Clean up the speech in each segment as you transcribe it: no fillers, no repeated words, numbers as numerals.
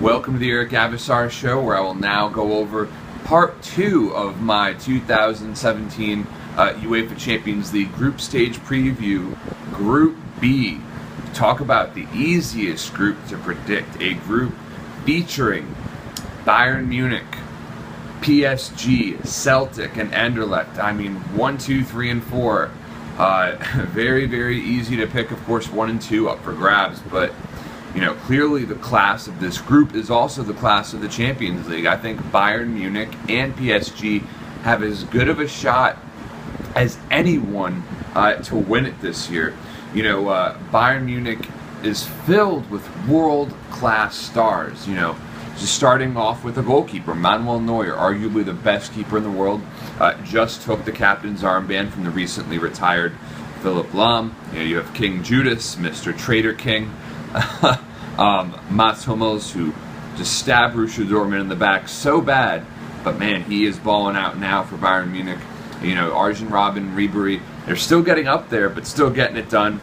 Welcome to the Eric Avasar Show, where I will now go over part 2 of my 2017 UEFA Champions League group stage preview, Group B. Talk about the easiest group to predict, a group featuring Bayern Munich, PSG, Celtic, and Anderlecht. I mean, 1, 2, 3, and 4. Very, very easy to pick. Of course, 1 and 2 up for grabs, but you know, clearly the class of this group is also the class of the Champions League. I think Bayern Munich and PSG have as good of a shot as anyone to win it this year. You know, Bayern Munich is filled with world-class stars, you know, just starting off with a goalkeeper, Manuel Neuer, arguably the best keeper in the world, just took the captain's armband from the recently retired Philipp Lahm. You know, you have King Judas, Mr. Traitor King, Mats Hummels, who just stabbed Borussia Dortmund in the back so bad, but man, he is balling out now for Bayern Munich. You know, Arjen Robben, Ribery, they're still getting up there, but still getting it done.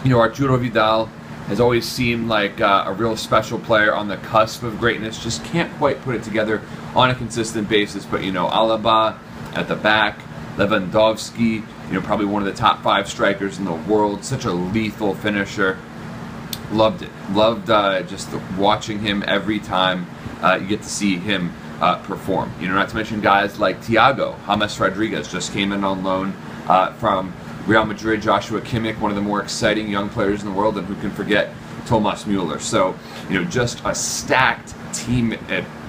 You know, Arturo Vidal has always seemed like a real special player on the cusp of greatness, just can't quite put it together on a consistent basis. But, you know, Alaba at the back, Lewandowski, you know, probably one of the top 5 strikers in the world, such a lethal finisher. Loved it. Loved just watching him every time you get to see him perform. You know, not to mention guys like Thiago, James Rodriguez just came in on loan from Real Madrid, Joshua Kimmich, one of the more exciting young players in the world, and who can forget Thomas Müller. So, you know, just a stacked team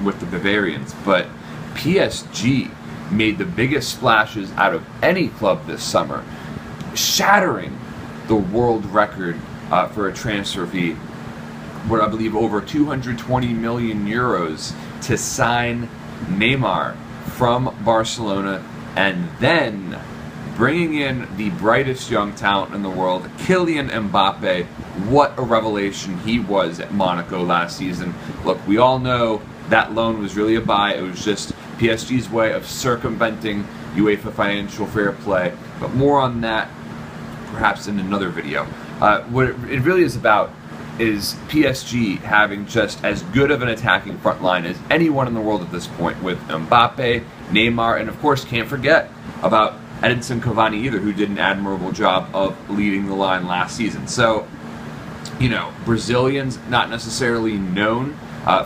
with the Bavarians. But PSG made the biggest splashes out of any club this summer, shattering the world record for a transfer fee, what I believe over 220 million euros to sign Neymar from Barcelona, and then bringing in the brightest young talent in the world, Kylian Mbappe. What a revelation he was at Monaco last season. Look, we all know that loan was really a buy. It was just PSG's way of circumventing UEFA financial fair play, but more on that perhaps in another video. What it really is about is PSG having just as good of an attacking front line as anyone in the world at this point, with Mbappe, Neymar, and of course can't forget about Edinson Cavani either, who did an admirable job of leading the line last season. So, you know, Brazilians not necessarily known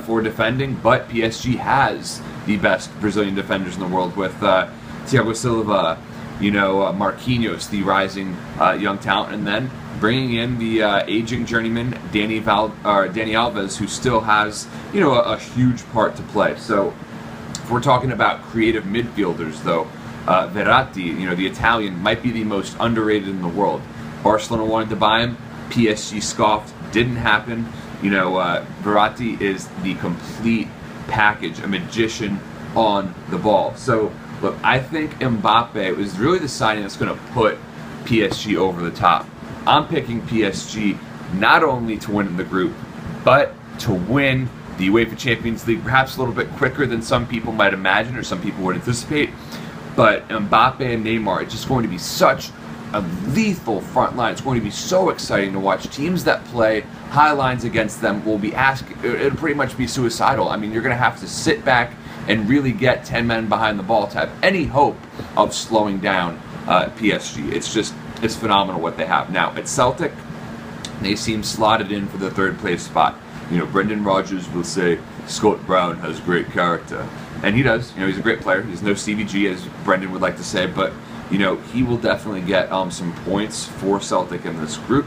for defending, but PSG has the best Brazilian defenders in the world with Thiago Silva, you know, Marquinhos, the rising young talent, and then bringing in the aging journeyman Dani Alves, who still has, you know, a huge part to play. So if we're talking about creative midfielders, though, Verratti, you know, the Italian, might be the most underrated in the world. Barcelona wanted to buy him, PSG scoffed, didn't happen. You know, Verratti is the complete package, a magician on the ball. So look, I think Mbappe was really the signing that's going to put PSG over the top. I'm picking PSG not only to win the group, but to win the UEFA Champions League perhaps a little bit quicker than some people might imagine or some people would anticipate. But Mbappe and Neymar, it's just going to be such a lethal front line. It's going to be so exciting to watch. Teams that play high lines against them will be it'll pretty much be suicidal. I mean, you're going to have to sit back and really get 10 men behind the ball to have any hope of slowing down PSG. It's phenomenal what they have. Now, at Celtic, they seem slotted in for the 3rd place spot. You know, Brendan Rodgers will say, Scott Brown has great character. And he does. You know, he's a great player. He's no CBG, as Brendan would like to say, but, you know, he will definitely get some points for Celtic in this group,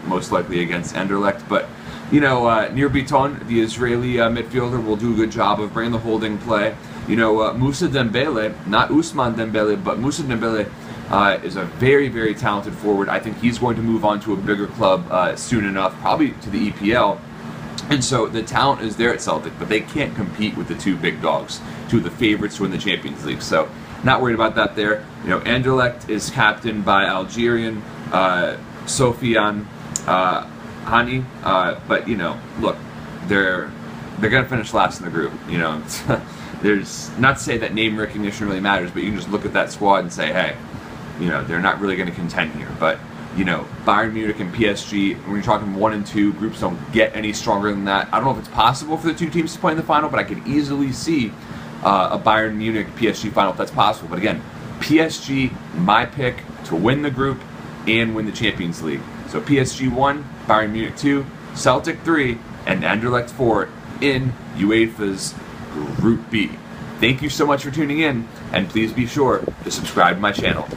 most likely against Anderlecht. But, you know, Nir Bitton, the Israeli midfielder, will do a good job of bringing the holding play. You know, Moussa Dembele, not Ousmane Dembele, but Moussa Dembele is a very, very talented forward. I think he's going to move on to a bigger club soon enough, probably to the EPL. And so the talent is there at Celtic, but they can't compete with the 2 big dogs, 2 of the favorites to win the Champions League. So not worried about that there. You know, Anderlecht is captained by Algerian Sofiane Hani, but, you know, look, they're going to finish last in the group. You know, there's not to say that name recognition really matters, but you can just look at that squad and say, hey, you know, they're not really going to contend here. But you know, Bayern Munich and PSG, when you're talking 1 and 2, groups don't get any stronger than that. I don't know if it's possible for the two teams to play in the final, but I could easily see a Bayern Munich PSG final if that's possible. But again, PSG, my pick to win the group and win the Champions League. So PSG 1, Bayern Munich 2, Celtic 3, and Anderlecht 4 in UEFA's Group B. Thank you so much for tuning in, and please be sure to subscribe to my channel.